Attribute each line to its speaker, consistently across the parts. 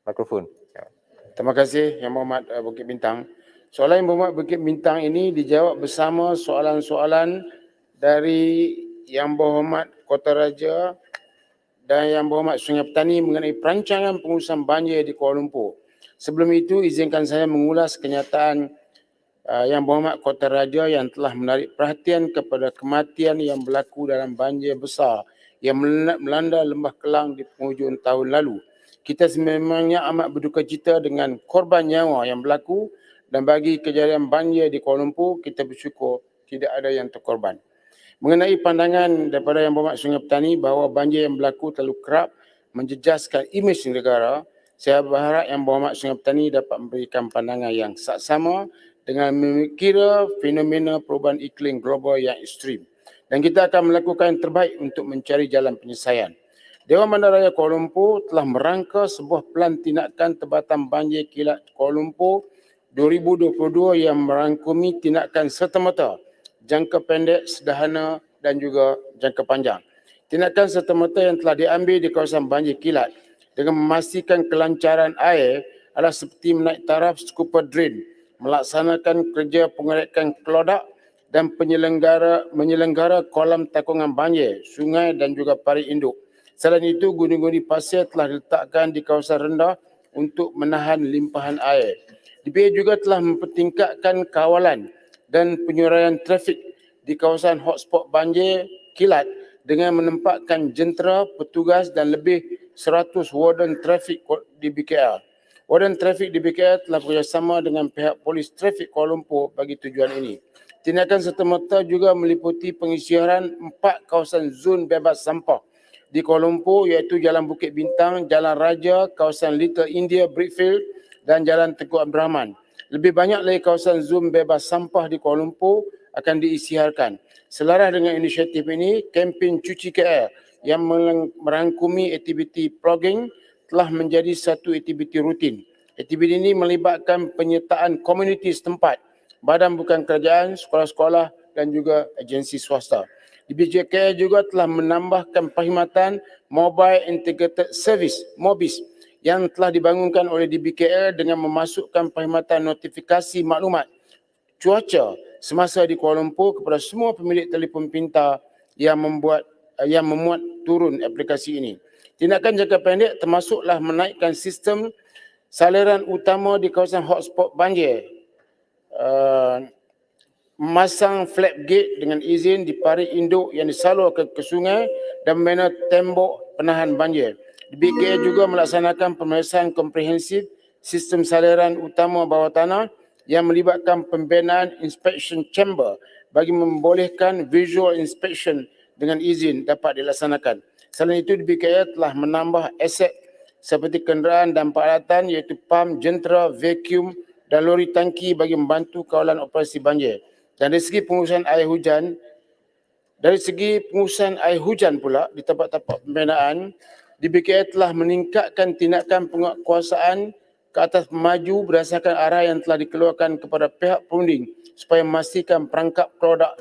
Speaker 1: Mikrofon. Ya.
Speaker 2: Terima kasih Yang Berhormat Bukit Bintang. Soalan Yang Berhormat Bukit Bintang ini dijawab bersama soalan-soalan dari Yang Berhormat Kota Raja dan Yang Berhormat Sungai Petani mengenai perancangan pengurusan banjir di Kuala Lumpur. Sebelum itu, izinkan saya mengulas kenyataan Yang Berhormat Kota Raja yang telah menarik perhatian kepada kematian yang berlaku dalam banjir besar yang melanda Lembah Kelang di penghujung tahun lalu. Kita sememangnya amat berduka cita dengan korban nyawa yang berlaku dan bagi kejadian banjir di Kuala Lumpur, kita bersyukur tidak ada yang terkorban. Mengenai pandangan daripada Yang Berhormat Sungai Petani bahawa banjir yang berlaku terlalu kerap menjejaskan imej negara, saya berharap Yang Berhormat Sungai Petani dapat memberikan pandangan yang saksama dengan memikira fenomena perubahan iklim global yang ekstrim. Dan kita akan melakukan yang terbaik untuk mencari jalan penyelesaian. Dewan Bandaraya Kuala Lumpur telah merangka sebuah pelan tindakan tempatan banjir kilat Kuala Lumpur 2022 yang merangkumi tindakan serta-merta, jangka pendek, sederhana dan juga jangka panjang. Tindakan serta-merta yang telah diambil di kawasan banjir kilat dengan memastikan kelancaran air adalah seperti menaik taraf scuba drain, melaksanakan kerja pengerikan kelodak dan menyelenggara kolam takungan banjir, sungai dan juga parit induk. Selain itu, gunung-gunung pasir telah diletakkan di kawasan rendah untuk menahan limpahan air. DPA juga telah mempertingkatkan kawalan dan penyuraian trafik di kawasan hotspot banjir kilat dengan menempatkan jentera, petugas dan lebih 100 warden trafik di BKR. Warden trafik di BKR telah bekerjasama dengan pihak polis trafik Kuala Lumpur bagi tujuan ini. Tindakan serta-merta juga meliputi pengisytiharan 4 kawasan zon bebas sampah di Kuala Lumpur iaitu Jalan Bukit Bintang, Jalan Raja, kawasan Little India, Brickfield dan Jalan Tengku Abdul Rahman. Lebih banyak lagi kawasan zon bebas sampah di Kuala Lumpur akan diisytiharkan. Selaras dengan inisiatif ini, kempen Cuci KL yang merangkumi aktiviti plogging telah menjadi satu aktiviti rutin. Aktiviti ini melibatkan penyertaan komuniti setempat, badan bukan kerajaan, sekolah-sekolah dan juga agensi swasta. DBJKL juga telah menambahkan perkhidmatan Mobile Integrated Service (MOBIS) yang telah dibangunkan oleh DBKL dengan memasukkan perkhidmatan notifikasi maklumat cuaca semasa di Kuala Lumpur kepada semua pemilik telefon pintar yang memuat turun aplikasi ini. Tindakan jangka pendek termasuklah menaikkan sistem saliran utama di kawasan hotspot banjir, memasang flap gate dengan izin di parit induk yang disalurkan ke sungai dan membina tembok penahan banjir. DBKL juga melaksanakan pemeriksaan komprehensif sistem saliran utama bawah tanah yang melibatkan pembinaan inspection chamber bagi membolehkan visual inspection dengan izin dapat dilaksanakan. Selain itu, DBKL telah menambah aset seperti kenderaan dan peralatan iaitu pam, jentera, vacuum dan lori tangki bagi membantu kawalan operasi banjir. Dan dari segi pengurusan air hujan pula di tempat-tempat pembinaan, DBKL telah meningkatkan tindakan penguatkuasaan ke atas pemaju berdasarkan arah yang telah dikeluarkan kepada pihak perunding supaya memastikan perangkap produk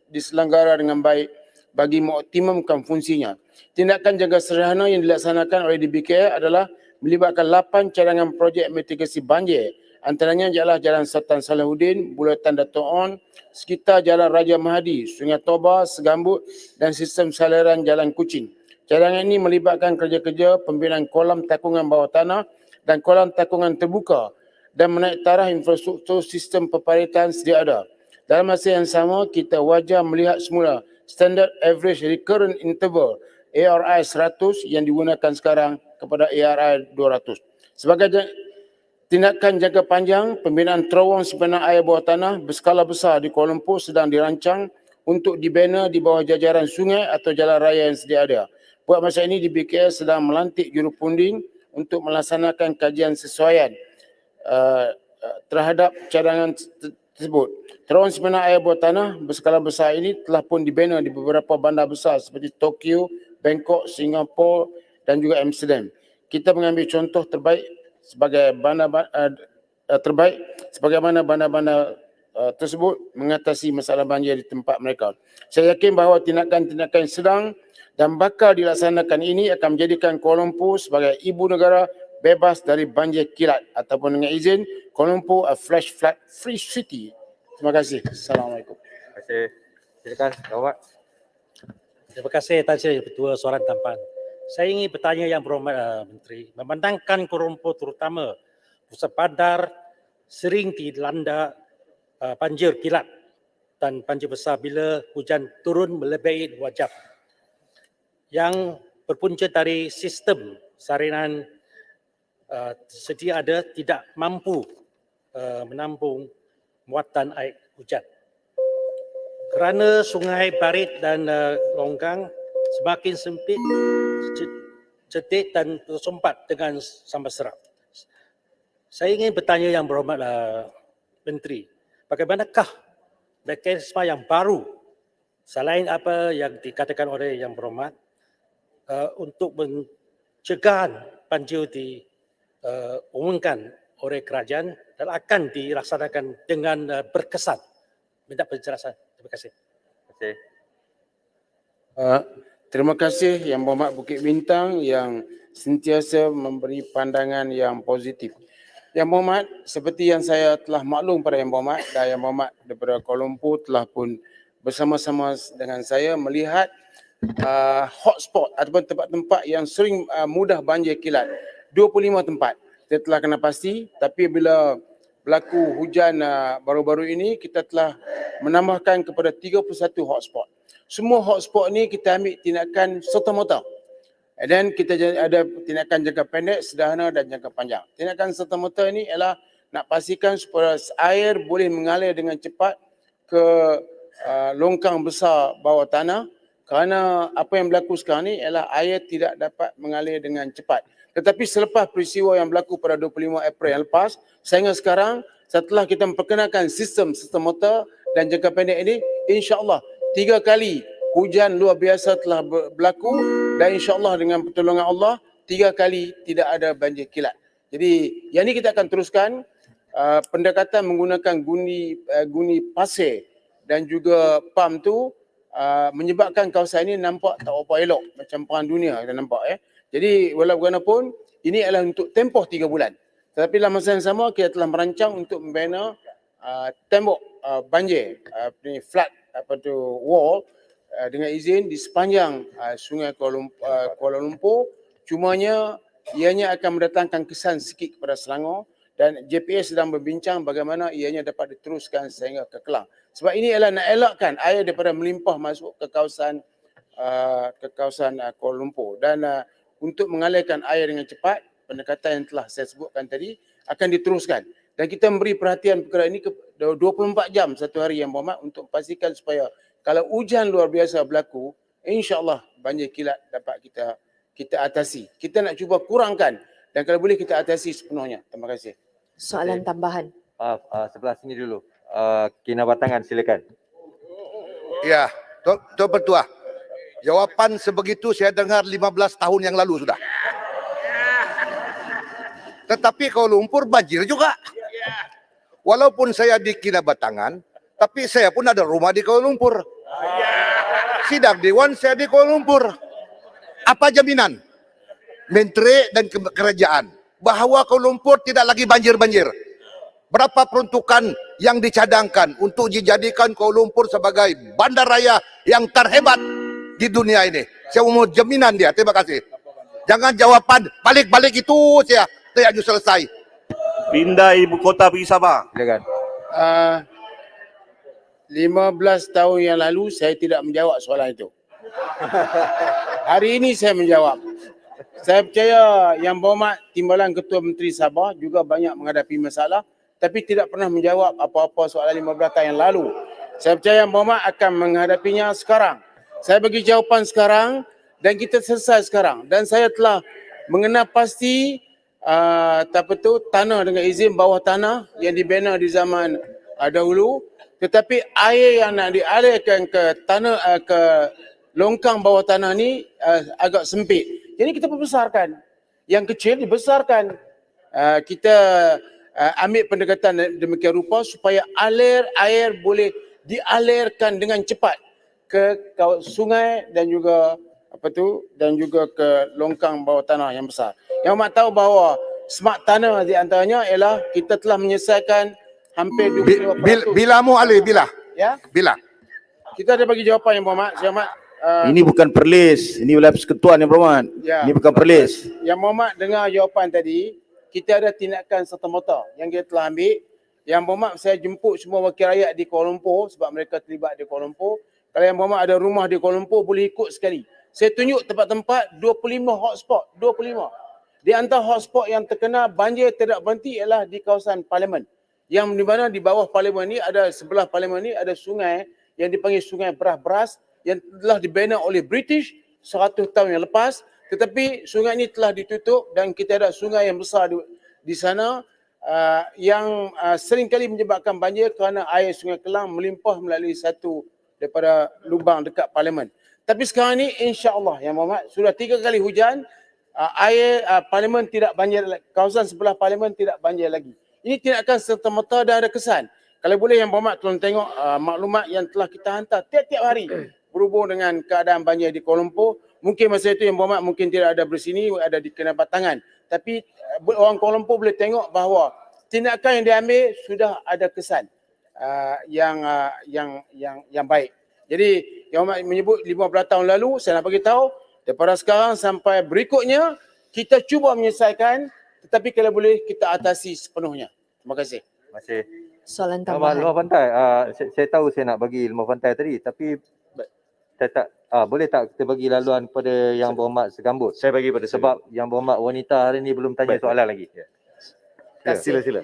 Speaker 2: diselenggara dengan baik bagi mengoptimumkan fungsinya. Tindakan jaga sederhana yang dilaksanakan oleh DBKL adalah melibatkan 8 cadangan projek mitigasi banjir. Antaranya ialah Jalan Sultan Salahuddin, Bulatan Dato' On, sekitar Jalan Raja Mahdi, Sungai Toba, Segambut dan sistem saliran Jalan Kuching. Cadangan ini melibatkan kerja-kerja pembinaan kolam takungan bawah tanah dan kolam takungan terbuka dan menaik taraf infrastruktur sistem peparitan sedia ada. Dalam masa yang sama, kita wajar melihat semula Standard Average Recurrent Interval ARI 100 yang digunakan sekarang kepada ARI 200. Sebagai tindakan jangka panjang, pembinaan terowong simpanan air bawah tanah berskala besar di Kuala Lumpur sedang dirancang untuk dibina di bawah jajaran sungai atau jalan raya yang sedia ada. Buat masa ini, DBKL sedang melantik jurupunding untuk melaksanakan kajian sesuaian terhadap cadangan tersebut. Terowong simpanan air bawah tanah berskala besar ini telah pun dibina di beberapa bandar besar seperti Tokyo, Bangkok, Singapura dan juga Amsterdam. Kita mengambil contoh terbaik sebagaimana bandar-bandar tersebut mengatasi masalah banjir di tempat mereka. Saya yakin bahawa tindakan-tindakan yang sedang dan bakal dilaksanakan ini akan menjadikan Kuala Lumpur sebagai ibu negara bebas dari banjir kilat ataupun dengan izin Kuala Lumpur a flash flood free city. Terima kasih. Assalamualaikum.
Speaker 1: Terima kasih. Silakan, Bapak.
Speaker 3: Terima kasih Tan Sri Ketua Soalan Tampan. Saya ingin bertanya Yang Berhormat Menteri, memandangkan Kuala Lumpur terutama Pusat Bandar sering dilanda banjir kilat dan banjir besar bila hujan turun melebihi 2 jam yang berpunca dari sistem salinan sedia ada tidak mampu menampung muatan air hujan. Kerana sungai Barit dan longgang semakin sempit, cetek dan tersumpat dengan sambar serap. Saya ingin bertanya Yang Berhormat Menteri, bagaimanakah mekanisme yang baru selain apa yang dikatakan oleh Yang Berhormat untuk mencegah banjir diumumkan oleh kerajaan dan akan dilaksanakan dengan berkesan. Minta penjelasan. Terima kasih.
Speaker 2: Terima kasih Yang Berhormat Bukit Bintang yang sentiasa memberi pandangan yang positif. Yang Berhormat, seperti yang saya telah maklum pada Yang Berhormat dan Yang Berhormat daripada Kuala Lumpur telah pun bersama-sama dengan saya melihat hotspot ataupun tempat-tempat yang sering mudah banjir kilat. 25 tempat. Kita telah kena pasti, tapi bila berlaku hujan baru-baru ini, kita telah menambahkan kepada 31 hotspot. Semua hotspot ni kita ambil tindakan serta-merta. Dan kita ada tindakan jangka pendek, sederhana dan jangka panjang. Tindakan serta-merta ini ialah nak pastikan supaya air boleh mengalir dengan cepat ke longkang besar bawah tanah, kerana apa yang berlaku sekarang ni ialah air tidak dapat mengalir dengan cepat. Tetapi selepas peristiwa yang berlaku pada 25 April yang lepas, sehingga sekarang setelah kita memperkenalkan sistem serta-merta dan jangka pendek ini, insya-Allah 3 kali hujan luar biasa telah berlaku dan insya-Allah dengan pertolongan Allah 3 kali tidak ada banjir kilat. Jadi yang ini kita akan teruskan pendekatan menggunakan guni pasir dan juga pam tu menyebabkan kawasan ini nampak tak apa elok macam perang dunia kita nampak ya. Jadi walaupun bagaimanapun ini adalah untuk tempoh 3 bulan. Tetapi dalam masa yang sama kita telah merancang untuk membina tembok banjir, flood apa tu wall dengan izin di sepanjang sungai Kuala Lumpur. Cumanya ianya akan mendatangkan kesan sikit kepada Selangor dan JPS sedang berbincang bagaimana ianya dapat diteruskan sehingga ke Kelang. Sebab ini adalah nak elakkan air daripada melimpah masuk ke kawasan Kuala Lumpur dan untuk mengalirkan air dengan cepat, pendekatan yang telah saya sebutkan tadi akan diteruskan. Dan kita memberi perhatian perkara ini 24 jam satu hari Yang Berhormat untuk pastikan supaya kalau hujan luar biasa berlaku, insya-Allah banjir kilat dapat kita atasi. Kita nak cuba kurangkan dan kalau boleh kita atasi sepenuhnya. Terima kasih.
Speaker 4: Soalan tambahan.
Speaker 1: Sebelah sini dulu. Kinabatangan silakan.
Speaker 5: Ya, Tuan Pertua. Jawapan sebegitu saya dengar 15 tahun yang lalu sudah. Tetapi Kuala Lumpur banjir juga. Walaupun saya di Kinabatangan, tapi saya pun ada rumah di Kuala Lumpur. Sidang Dewan saya di Kuala Lumpur. Apa jaminan Menteri dan kerajaan bahawa Kuala Lumpur tidak lagi banjir-banjir? Berapa peruntukan yang dicadangkan untuk dijadikan Kuala Lumpur sebagai bandaraya yang terhebat di dunia ini? Saya mau jaminan dia. Terima kasih. Jangan jawapan balik-balik itu saya tidak selesai.
Speaker 6: Pindah ibu kota pergi Sabah.
Speaker 1: Silakan.
Speaker 2: 15 tahun yang lalu saya tidak menjawab soalan itu. Hari ini saya menjawab. Saya percaya Yang Berhormat Timbalan Ketua Menteri Sabah juga banyak menghadapi masalah tapi tidak pernah menjawab apa-apa soalan 15 tahun yang lalu. Saya percaya Yang Berhormat akan menghadapinya sekarang. Saya bagi jawapan sekarang dan kita selesai sekarang. Dan saya telah mengenal pasti tanah dengan izin bawah tanah yang dibina di zaman dahulu. Tetapi air yang nak dialirkan ke tanah ke longkang bawah tanah ni agak sempit. Jadi kita perbesarkan. Yang kecil dibesarkan. Kita ambil pendekatan demikian rupa supaya air boleh dialirkan dengan cepat ke sungai dan juga ke longkang bawah tanah yang besar. Yang Mak tahu bahawa smart tunnel di antaranya ialah kita telah menyelesaikan hampir
Speaker 5: Bi-
Speaker 2: 25%.
Speaker 5: Bila mu Ali, bila?
Speaker 2: Ya,
Speaker 5: Bila?
Speaker 2: kita ada bagi jawapan Yang Berhormat. Yang Berhormat,
Speaker 6: Ini bukan perlis, ini wilayah persekutuan Yang Berhormat.
Speaker 2: Ya.
Speaker 6: Ini bukan perlis.
Speaker 2: Yang Berhormat dengar jawapan tadi, kita ada tindakan serta-merta yang kita telah ambil. Yang Berhormat, saya jemput semua wakil rakyat di Kuala Lumpur sebab mereka terlibat di Kuala Lumpur. Kalau Yang Berhormat ada rumah di Kuala Lumpur, boleh ikut sekali. Saya tunjuk tempat-tempat 25 hotspot, 25. Di antara hotspot yang terkena banjir tidak berhenti ialah di kawasan Parlimen. Yang di mana di bawah Parlimen ni ada, sebelah Parlimen ni ada sungai yang dipanggil Sungai Beras-Beras yang telah dibina oleh British 100 tahun yang lepas, tetapi sungai ini telah ditutup dan kita ada sungai yang besar di sana yang sering kali menyebabkan banjir kerana air Sungai Kelang melimpah melalui satu daripada lubang dekat Parlimen. Tapi sekarang ni insya-Allah Yang Berhormat sudah 3 kali hujan, air Parlimen tidak banjir, kawasan sebelah Parlimen tidak banjir lagi. Ini tindakan serta-merta dan ada kesan. Kalau boleh Yang Berhormat tolong tengok maklumat yang telah kita hantar tiap-tiap hari berhubung dengan keadaan banjir di Kuala Lumpur. Mungkin masa itu Yang Berhormat mungkin tidak ada bersini, ada di Kinabatangan. Tapi orang Kuala Lumpur boleh tengok bahawa tindakan yang diambil sudah ada kesan yang baik. Jadi Yang Berhormat menyebut 15 tahun lalu, saya nak bagi tahu daripada sekarang sampai berikutnya kita cuba menyelesaikan, tetapi kalau boleh kita atasi sepenuhnya. Terima kasih.
Speaker 1: Terima kasih.
Speaker 4: Soalan
Speaker 1: Abang
Speaker 4: tambahan.
Speaker 1: luar pantai, saya tahu saya nak bagi luar pantai tadi, tapi saya tak, boleh tak kita bagi laluan kepada Yang Berhormat Segambut?
Speaker 6: Saya bagi pada
Speaker 1: Sebab Yang Berhormat wanita hari ni belum tanya soalan lagi.
Speaker 6: Sila.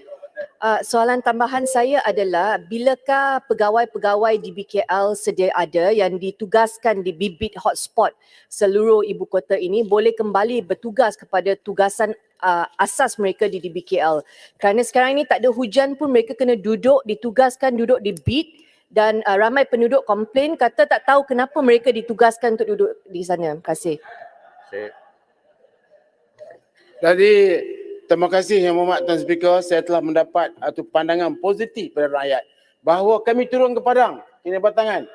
Speaker 4: Soalan tambahan saya adalah, bilakah pegawai-pegawai di BKL sedia ada yang ditugaskan di bibit hotspot seluruh ibu kota ini boleh kembali bertugas kepada tugasan asas mereka di BKL? Kerana sekarang ini tak ada hujan pun mereka kena ditugaskan duduk di bit, dan ramai penduduk komplain kata tak tahu kenapa mereka ditugaskan untuk duduk di sana. Terima kasih.
Speaker 2: Jadi terima kasih Yang Berhormat Tuan Speaker, saya telah mendapat satu pandangan positif pada rakyat bahawa kami turun ke Padang, Kinabatangan,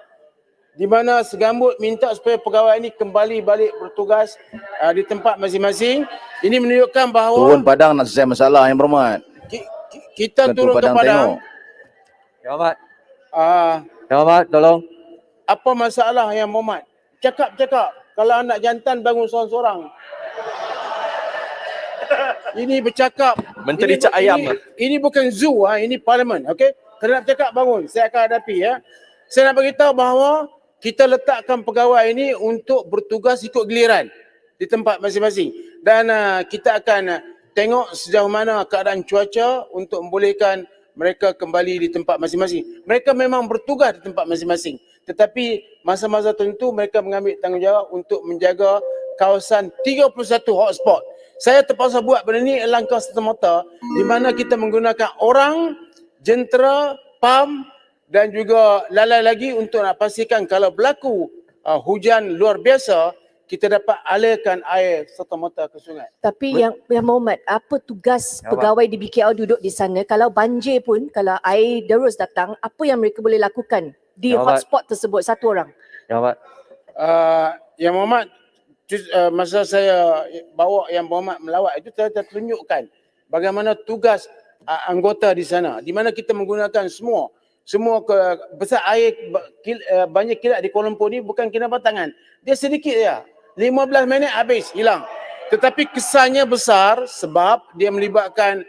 Speaker 2: di mana Segambut minta supaya pegawai ini kembali balik bertugas di tempat masing-masing. Ini menunjukkan bahawa
Speaker 6: Turun Padang nak selesai masalah Yang Berhormat.
Speaker 2: kita
Speaker 6: Bukan
Speaker 2: turun ke Padang.
Speaker 6: tengok.
Speaker 1: Yang Berhormat,
Speaker 2: ah,
Speaker 1: Yang Berhormat tolong.
Speaker 2: apa masalah Yang Berhormat? Cakap-cakap. Kalau anak jantan bangun seorang-seorang. Ini bercakap.
Speaker 7: Menteri
Speaker 2: Ini-
Speaker 7: Cak Ayam.
Speaker 2: Ini bukan zoo, ini parlimen. Okey? Kalau nak bercakap bangun, saya akan hadapi ya. Saya nak beritahu bahawa kita letakkan pegawai ini untuk bertugas ikut giliran di tempat masing-masing. Dan kita akan tengok sejauh mana keadaan cuaca untuk membolehkan mereka kembali di tempat masing-masing. Mereka memang bertugas di tempat masing-masing. Tetapi masa-masa tertentu mereka mengambil tanggungjawab untuk menjaga kawasan 31 hotspot. Saya terpaksa buat benda ni langkah serta-merta di mana kita menggunakan orang, jentera, PAM dan juga lalai lagi untuk nak pastikan kalau berlaku hujan luar biasa, kita dapat alirkan air serta-merta ke sungai.
Speaker 4: Tapi yang Muhammad, apa tugas
Speaker 1: Ya, Abang.
Speaker 4: pegawai di BKL duduk di sana kalau banjir pun, kalau air derus datang, apa yang mereka boleh lakukan di
Speaker 1: Ya, Abang.
Speaker 4: hotspot tersebut satu orang?
Speaker 1: Yang Berhormat,
Speaker 2: Yang Berhormat, masa saya bawa Yang Berhormat melawat itu, saya tunjukkan bagaimana tugas anggota di sana, di mana kita menggunakan semua besar air banjir kilat di Kuala Lumpur ni bukan Kinabatangan. Dia sedikit ya. 15 minit habis, hilang. Tetapi kesannya besar sebab dia melibatkan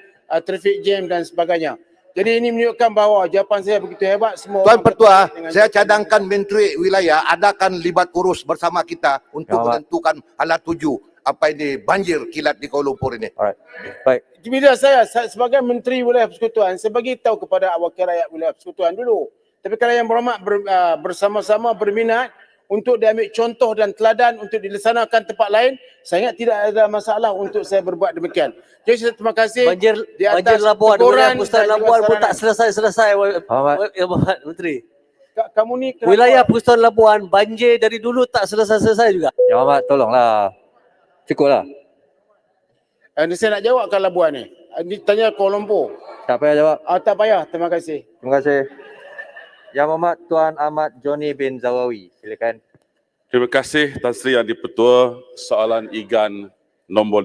Speaker 2: traffic jam dan sebagainya. Jadi ini menunjukkan bahawa jawapan saya begitu hebat. Semua
Speaker 5: Tuan
Speaker 2: orang
Speaker 5: Pertua,
Speaker 2: tertarik dengan
Speaker 5: saya
Speaker 2: jawapan
Speaker 5: cadangkan Menteri Wilayah adakan libat kurus bersama kita untuk
Speaker 1: Ya, Pak.
Speaker 5: menentukan alat tuju apa ini banjir kilat di Kuala Lumpur ini.
Speaker 1: alright. Baik.
Speaker 2: Bila saya sebagai Menteri Wilayah Persekutuan, saya bagi tahu kepada wakil rakyat Wilayah Persekutuan dulu. Tapi kalau Yang Berhormat bersama-sama berminat untuk diambil contoh dan teladan untuk dilaksanakan tempat lain, saya ingat tidak ada masalah untuk saya berbuat demikian. Jadi saya terima kasih di atas
Speaker 7: Banjir Labuan,
Speaker 2: teguran
Speaker 7: wilayah Pusat
Speaker 2: dan juga
Speaker 7: Labuan pun tak
Speaker 2: saranan.
Speaker 7: selesai-selesai
Speaker 1: Muhammad.
Speaker 7: Menteri.
Speaker 2: Kamu ni kenapa?
Speaker 7: Wilayah Pusat Labuan banjir dari dulu tak selesai-selesai juga.
Speaker 1: Yang Berhormat tolonglah. Cukuplah.
Speaker 2: Saya nak jawab kan Labuan ni. Ini tanya Kuala Lumpur.
Speaker 1: Tak payah jawab.
Speaker 2: Tak payah, terima kasih.
Speaker 1: Terima kasih. Yang Berhormat Tuan Ahmad Johnny bin Zawawi. Silakan.
Speaker 8: Terima kasih Tan Sri Yang di-Pertua. Soalan IGAN nombor